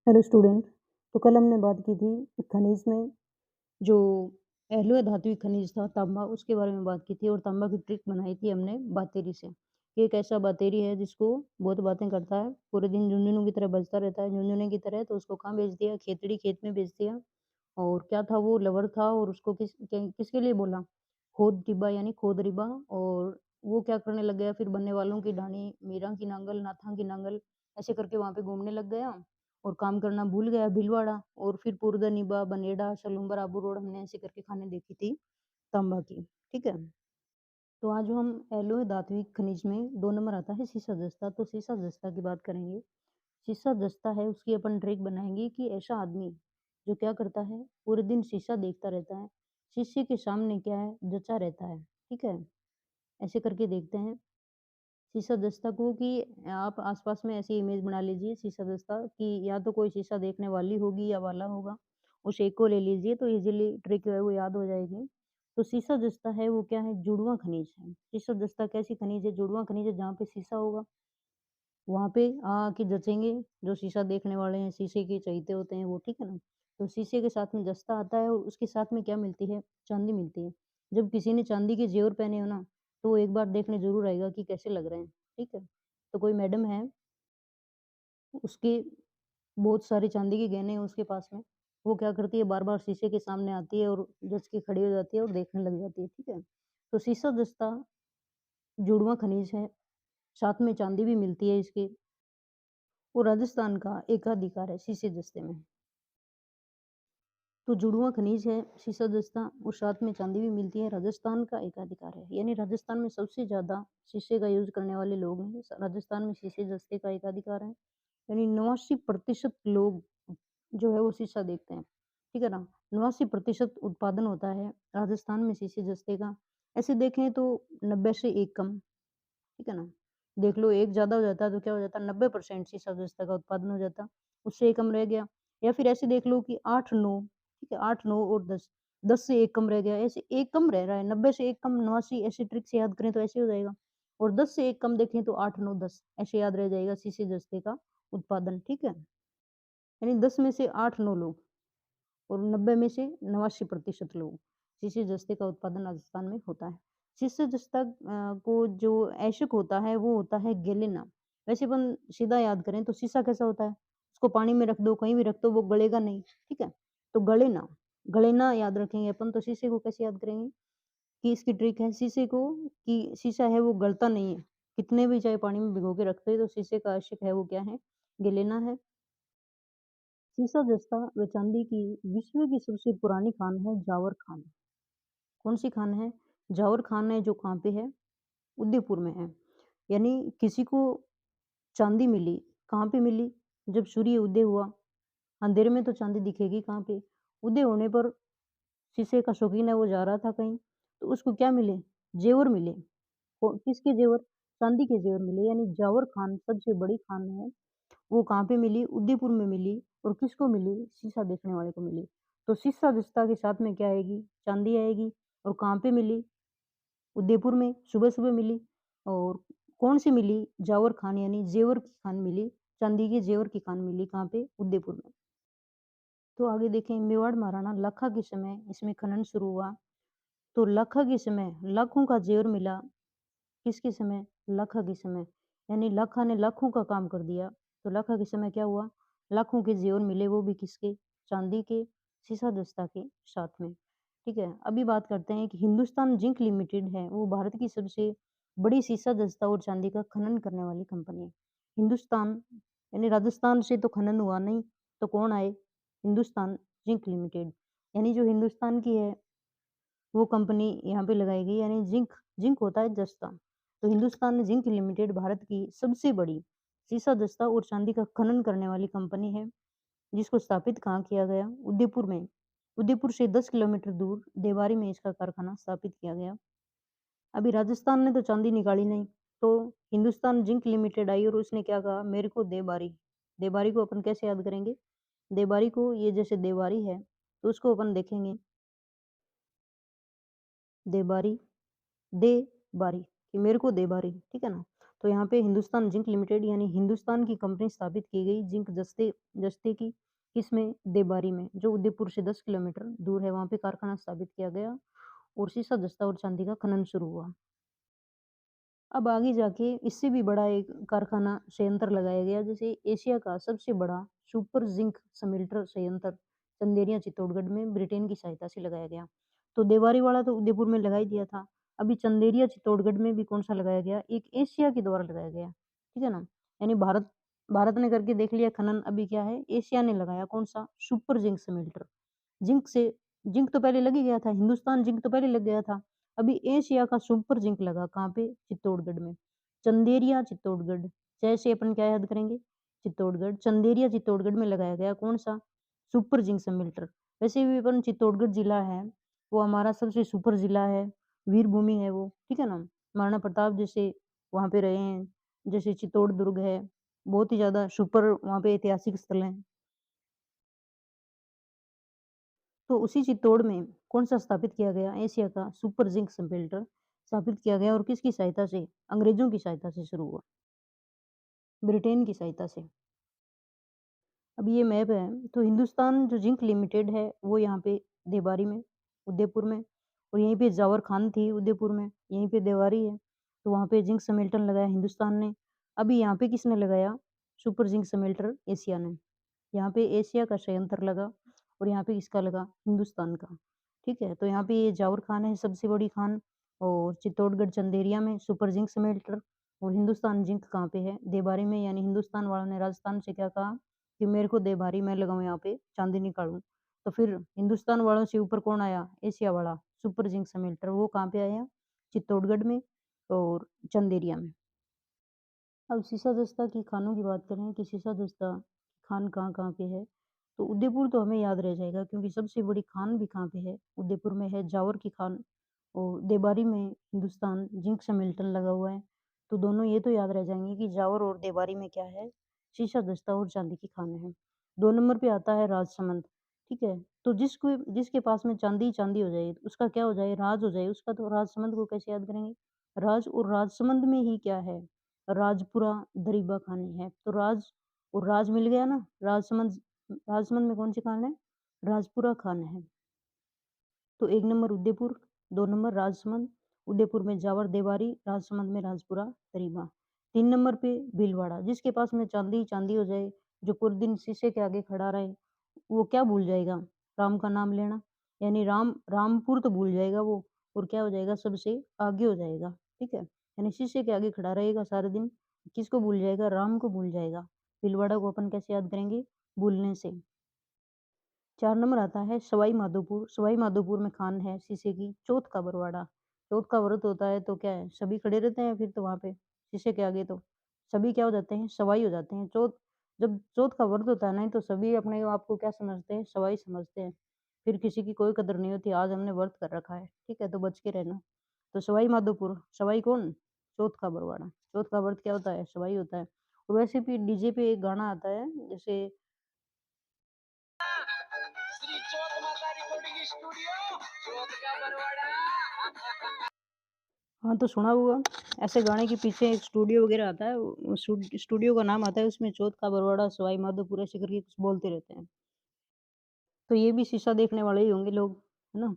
Hello student. तो कल हमने बात की थी खनिज में जो एल्लोय धात्विक खनिज था तांबा, उसके बारे में बात की थी और तांबा की ट्रिक बनाई थी हमने बातेरी से। ये एक ऐसा बातेरी है जिसको बहुत बातें करता है, पूरे दिन झुनझुनों की तरह बजता रहता है, झुनझुने की तरह। तो उसको कहाँ बेच दिया? खेतड़ी खेत में बेच दिया। और क्या था वो? लवर था। और उसको किसके लिए बोला? खोद डिब्बा यानी खोद रिबा। और वो क्या करने लग गया फिर? बनने वालों की ढाणी, मीरा की नांगल, नाथा की नांगल, ऐसे करके वहां पे घूमने लग गया और काम करना भूल गया भीलवाड़ा। और फिर पुरदनिबा, बनेड़ा, सलूम्बर, आबू रोड हमने ऐसे करके खाने देखी थी तांबा की। ठीक है। तो आज जो हम एलोय धात्विक खनिज में 2 नंबर आता है सीसा जस्ता। तो सीसा जस्ता की बात करेंगे। शीशा जचता है उसकी अपन ट्रिक बनाएंगे कि ऐसा आदमी जो क्या करता है, पूरे दिन शीशा देखता रहता है, शीशे के सामने क्या है, जचा रहता है। ठीक है। ऐसे करके देखते हैं शीशा जचता को कि आप आसपास में ऐसी इमेज बना लीजिए शीशा जचता कि या तो कोई शीशा देखने वाली होगी या वाला होगा। उस एक को ले लीजिए तो इजीली ट्रिक जो है वो याद हो जाएगी। तो शीशा जचता है वो क्या है? जुड़वा खनिज है। शीशा जचता कैसी खनिज है? जुड़वा खनिज है। जहाँ पे शीशा होगा वहाँ पे आके जचेंगे जो शीशा देखने वाले हैं, शीशे के चहीते होते हैं वो, ठीक है ना? तो शीशे के साथ में जचता आता है और उसके साथ में क्या मिलती है? चाँदी मिलती है। जब किसी ने चाँदी के ज़ेवर पहने हो ना, तो वो एक बार देखने ज़रूर आएगा कि कैसे लग रहे हैं, ठीक है? तो कोई मैडम है, उसके बहुत सारे चाँदी के गहने हैं उसके पास में। वो क्या करती है, बार-बार शीशे के सामने आती है और जच के खड़ी हो जाती है और देखने लग जाती है, ठीक है? तो शीशा जचता जुड़वाँ खनिज है, साथ में चाँदी भी मिलती है इसके। वो राजस्थान का एकाधिकार है शीशे जस्ते में। तो जुड़वां खनिज है शीशा जस्ता और साथ में चांदी भी मिलती है। राजस्थान का एकाधिकार है, यानी राजस्थान में सबसे ज्यादा शीशे का यूज करने वाले लोग हैं। राजस्थान में शीशे जस्ते का एकाधिकार है, यानी 89% लोग जो है वो शीशा देखते हैं। ठीक है ना? 89% उत्पादन होता है राजस्थान में शीशे जस्ते का। ऐसे देखें तो 90 से 1 कम। ठीक है ना? देख लो, 1 ज़्यादा हो जाता है तो क्या हो जाता है? 90% शीशा जस्ता का उत्पादन हो जाता, उससे 1 कम रह गया। या फिर ऐसे देख लो कि 8-9, ठीक है? 8, 9 और 10, 10 से 1 कम रह गया, ऐसे 1 कम रह रहा है, 90 से 1 कम 89, ऐसे ट्रिक से याद करें तो ऐसे हो जाएगा। और 10 से 1 कम देखें तो 8, 9, 10 ऐसे याद रह जाएगा शीशे जस्ते का उत्पादन, ठीक है? यानी 10 में से 8, 9 लोग और 90 में से 89% लोग शीशे जस्ते का उत्पादन राजस्थान में होता है। शीशे जस्ता को जो ऐशक होता है वो होता है गैलेना। वैसे अपन सीधा याद करें तो शीशा कैसा होता है? उसको पानी में रख दो, कहीं भी रख दो, वो गलेगा नहीं, ठीक है? तो गलेना, गलेना याद रखेंगे अपन। तो शीशे को कैसे याद करेंगे कि इसकी ट्रिक है शीशे को कि शीशा है वो गलता नहीं है। कितने भी चाहे पानी में भिगो के रख दे तो शीशे का आशिक है वो क्या है? गैलेना है। शीशा जस्ता व चांदी की विश्व की सबसे पुरानी खान है जावर खान। कौन सी खान है? जावर खान है, जो कहाँ पे है? उदयपुर में है। यानी किसी को चांदी मिली, कहाँ पे मिली? जब सूर्य उदय हुआ। अंधेरे में तो चांदी दिखेगी कहाँ पे? उदय होने पर शीशे का शौकीन है, वो जा रहा था कहीं, तो उसको क्या मिले? जेवर मिले। किसके जेवर? चांदी के जेवर मिले। यानी जावर खान सबसे बड़ी खान है। वो कहाँ पे मिली? उदयपुर में मिली। और किसको मिली? शीशा देखने वाले को मिली। तो शीशा जस्ता के साथ में क्या आएगी? चांदी आएगी। और कहाँ पे मिली? उदयपुर में सुबह-सुबह मिली। और कौन-सी मिली? जावर खान, यानी ज़ेवर की खान मिली। चांदी के ज़ेवर की खान मिली कहाँ पे? उदयपुर में। तो आगे देखें, मेवाड़ महाराणा लखा के समय इसमें खनन शुरू हुआ। तो लखा के समय लाखों का ज़ेवर मिला। किसके समय? लखा के समय। यानी लखा ने लाखों का काम कर दिया। तो लखा के समय क्या हुआ? लाखों के ज़ेवर मिले, वो भी किसके? चांदी के, शीशा जस्ता के साथ में। ठीक है। अभी बात करते हैं कि हिंदुस्तान जिंक लिमिटेड है, वो भारत की सबसे बड़ी शीशा जस्ता और चांदी का खनन करने वाली कंपनी है। हिंदुस्तान यानी राजस्थान से तो खनन हुआ नहीं, तो कौन आए? हिंदुस्तान जिंक लिमिटेड, यानी जो हिंदुस्तान की है वो कंपनी यहाँ पे लगाई गई। यानी जिंक, जिंक होता है जस्ता। तो हिंदुस्तान जिंक लिमिटेड भारत की सबसे बड़ी शीशा जस्ता और चांदी का खनन करने वाली कंपनी है, जिसको स्थापित कहाँ किया गया? उदयपुर में। उदयपुर से 10 किलोमीटर दूर देवारी में इसका कारखाना स्थापित किया गया। अभी राजस्थान ने तो चांदी निकाली नहीं, तो हिंदुस्तान जिंक लिमिटेड आई और उसने क्या कहा? मेरे को दे बारी। देबारी को अपन कैसे याद करेंगे? देबारी को, ये जैसे देवारी है तो उसको अपन देखेंगे दे बारी, दे बारी, कि मेरे को दे बारी, ठीक है ना? तो यहाँ पे हिंदुस्तान जिंक लिमिटेड यानी हिंदुस्तान की कंपनी स्थापित की गई जिंक जस्ते जस्ते की किसमें देबारी में, जो उदयपुर से 10 किलोमीटर दूर है, वहाँ पे कारखाना स्थापित किया गया और शीशा जस्ता और चांदी का खनन शुरू हुआ। अब आगे जाके इससे भी बड़ा एक कारखाना संयंत्र लगाया गया, जैसे एशिया का सबसे बड़ा सुपर जिंक समेल्टर संयंत्र चंदेरिया चित्तौड़गढ़ में ब्रिटेन की सहायता से लगाया गया। तो देवारी वाला तो उदयपुर में लगा ही दिया था, अभी चंदेरिया चित्तौड़गढ़ में भी कौन सा लगाया गया, एक एशिया के द्वारा लगाया गया, ठीक है ना। यानी भारत भारत ने करके देख लिया खनन, अभी क्या है एशिया ने लगाया कौन सा सुपर जिंक समेल्टर। जिंक से जिंक तो पहले लग ही गया था, हिंदुस्तान जिंक तो पहले लग गया था, अभी एशिया का सुपर जिंक लगा कहाँ पे, चित्तौड़गढ़ में। चंदेरिया चित्तौड़गढ़, जैसे अपन क्या याद करेंगे, चित्तौड़गढ़, चंदेरिया चित्तौड़गढ़ में लगाया गया कौन सा सुपर जिंक समेल्टर। वैसे भी अपन चित्तौड़गढ़ जिला है वो हमारा सबसे सुपर जिला है, वीर भूमि है वो, ठीक है ना। महाराणा प्रताप जैसे वहां पे रहे हैं, जैसे चित्तौड़ दुर्ग है, बहुत ही ज्यादा सुपर वहां पे ऐतिहासिक स्थल है। तो उसी चित्तौड़ में कौन-सा स्थापित किया गया, एशिया का सुपर जिंक समेल्टर स्थापित किया गया और किसकी सहायता से? अंग्रेजों की सहायता से शुरू हुआ, ब्रिटेन की सहायता से। अब ये मैप है, तो हिंदुस्तान जो जिंक लिमिटेड है, वो यहाँ पे देबारी में, उदयपुर में, और यहीं पे जावर खान थी उदयपुर में, यहीं पे देवारी है, तो वहाँ पे जिंक समेल्टर लगाया हिंदुस्तान ने। अभी यहाँ पे किसने लगाया? सुपर जिंक समेल्टर एशिया ने। यहाँ पे एशिया का संयंत्र लगा और यहाँ पे किसका लगा? हिंदुस्तान का। ठीक है, तो यहाँ पे ये जावर खान है सबसे बड़ी खान, और चित्तौड़गढ़ चंदेरिया में सुपर जिंक समेल्टर, और हिंदुस्तान जिंक कहाँ पे है? देबारी में, यानी हिंदुस्तान वालों ने राजस्थान से क्या कहा कि मेरे को देबारी मैं लगाऊं यहाँ पे चांदी निकालूं। तो फिर हिंदुस्तान वालों से ऊपर कौन आया? एशिया वाला सुपर जिंक समेल्टर, वो कहाँ पे आया? चित्तौड़गढ़ में और चंदेरिया में। अब शीशा-जस्ता की खानों की बात करें कि शीशा-जस्ता खान कहाँ-कहाँ पे है, तो उदयपुर तो हमें याद रह जाएगा क्योंकि सबसे बड़ी खान भी कहाँ पे है, उदयपुर में है जावर की खान, और देबारी में हिंदुस्तान जिंक समेल्टन लगा हुआ है। तो दोनों ये तो याद रह जाएँगे कि जावर और देबारी में क्या है, शीशा-जस्ता और चांदी की खानें हैं। 2 नंबर पे आता है राजसमंद, ठीक है? तो जिसके पास में चांदी ही चांदी हो जाए, उसका क्या हो जाए? राज हो जाए उसका, तो राजसमंद को कैसे याद करेंगे? राज, और राजसमंद में ही क्या है? राजपुरा दरिबा खानी है, तो राज और राज मिल गया ना, राजसमंद में कौन-सी खान है? राजपुरा खान है। तो 1 नंबर उदयपुर, 2 नंबर राजसमंद, उदयपुर में जावर देवारी, राजसमंद में राजपुरा दरिबा। 3 नंबर पे भीलवाड़ा, जिसके पास में चांदी ही चांदी हो जाए, जो पूरे दिन शीशे के आगे खड़ा रहे, वो क्या भूल जाएगा? राम का नाम लेना, यानी रामपुर तो भूल जाएगा वो, और क्या हो जाएगा? सबसे आगे हो जाएगा, ठीक है? यानी शीशे के आगे खड़ा रहेगा सारा दिन, किसको भूल जाएगा? राम को भूल जाएगा। भीलवाड़ा को अपन कैसे याद करेंगे? भूलने से। 4 नंबर आता है सवाई माधोपुर, सवाई माधोपुर में खान है शीशे की, चौथ का बरवाड़ा। चौथ का व्रत होता है तो क्या है? सभी खड़े रहते हैं फिर तो वहाँ पे, शीशे के आगे तो। सभी क्या हो जाते हैं? सवाई हो जाते हैं। जब चौथ का व्रत होता है ना, तो सभी अपने आप को क्या समझते हैं? सवाई समझते हैं। फिर किसी की कोई कदर नहीं होती, आज हमने व्रत कर रखा है, ठीक है? तो बच के रहना। तो सवाई माधोपुर, सवाई कौन? चौथ का बरवाड़ा। चौथ का व्रत क्या होता है? सवाई होता है। और वैसे भी डीजे पे एक गाना आता है, जैसे श्री चौथ माता रिकॉर्डिंग स्टूडियो, चौथ का बरवाड़ा। हाँ, तो सुना होगा। ऐसे गाने के पीछे एक स्टूडियो वगैरह आता है, वो स्टूडियो का नाम आता है, उसमें चौथ का बरवाड़ा, सवाई माधोपुर ऐसे करके कुछ बोलते रहते हैं। तो ये भी शीशा देखने वाले ही होंगे लोग, है ना?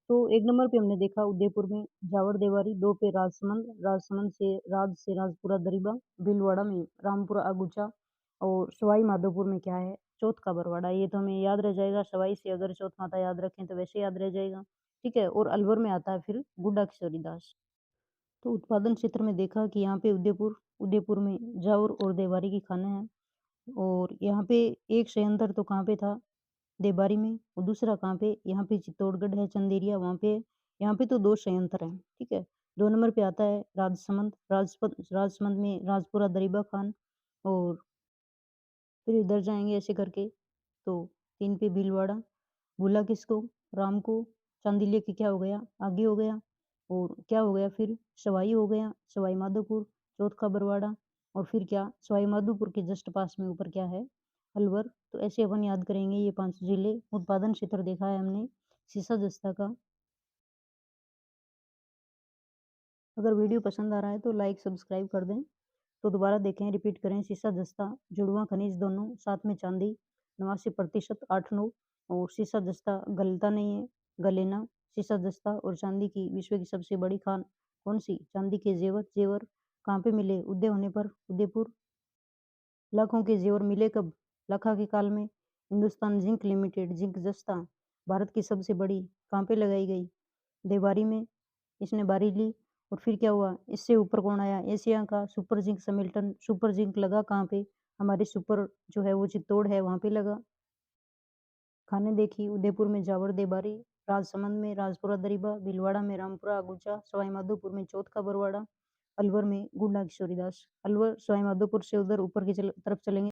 तो 1 नंबर पे हमने देखा उदयपुर में जावर देवारी, 2 पे राजसमंद, राजसमंद से राजपुरा दरिबा, भीलवाड़ा में रामपुरा अगुचा, और सवाई माधोपुर में क्या है? चौथ का बरवाड़ा। ये तो हमें याद रह जाएगा, सवाई से अगर चौथ माता याद रखें तो वैसे याद रह जाएगा, ठीक है? और अलवर में आता है फिर गुड्डा किशोरी दास। तो उत्पादन क्षेत्र में देखा कि यहाँ पे उदयपुर में जावर और देवारी की खानें हैं, और यहाँ पे एक संयंत्र तो कहाँ पे था? देबारी में, और दूसरा कहाँ पे? यहाँ पे चित्तौड़गढ़ है, चंदेरिया वहाँ पे, यहाँ पे तो 2 संयंत्र हैं, ठीक है? 2 नंबर पे आता है राजसमंद में राजपुरा दरिबा खान, और फिर इधर जाएँगे ऐसे करके, तो 3 पे भीलवाड़ा, भूला किसको? राम को, चांदी लेके क्या हो गया? आगे हो गया, और क्या हो गया फिर? सवाई हो गया, सवाई माधोपुर, चौथ का बरवाड़ा, और फिर क्या? सवाई माधोपुर के जस्ट पास में ऊपर क्या है? अलवर। तो ऐसे अपन याद करेंगे ये 5 जिले। उत्पादन क्षेत्र देखा है हमने शीशा-जस्ता का। अगर वीडियो पसंद आ रहा है तो लाइक, सब्सक्राइब कर दें। तो दोबारा देखें, रिपीट करें। शीशा जस्ता जुड़वां खनिज दोनों, साथ में चांदी 89% 8-9। और शीशा जस्ता गलता नहीं है, गले ना। शीशा जस्ता और चांदी की विश्व की सबसे बड़ी खान कौन सी? चांदी के जेवर कहाँ पे मिले? उदय होने पर उदयपुर। लाखों के जेवर मिले कब? लखा के काल में। हिंदुस्तान जिंक लिमिटेड जिंक जस्ता भारत की सबसे बड़ी कहाँ पे लगाई गई? देवारी में। इसने बारी ली और फिर क्या हुआ? इससे ऊपर कौन आया? एशिया का सुपर जिंक समिल्टन। सुपर जिंक लगा कहाँ पे? हमारे सुपर जो है वो चित्तौड़ है, वहां पे लगा। खाने देखी, उदयपुर में जावर देबारी, राजसमंद में राजपुरा दरीबा, भीलवाड़ा में रामपुरा आगूचा, सवाई माधोपुर में चौथ का बरवाड़ा, अलवर में गुंडा किशोरीदास। अलवर सवाई माधोपुर से उधर ऊपर की तरफ चलेंगे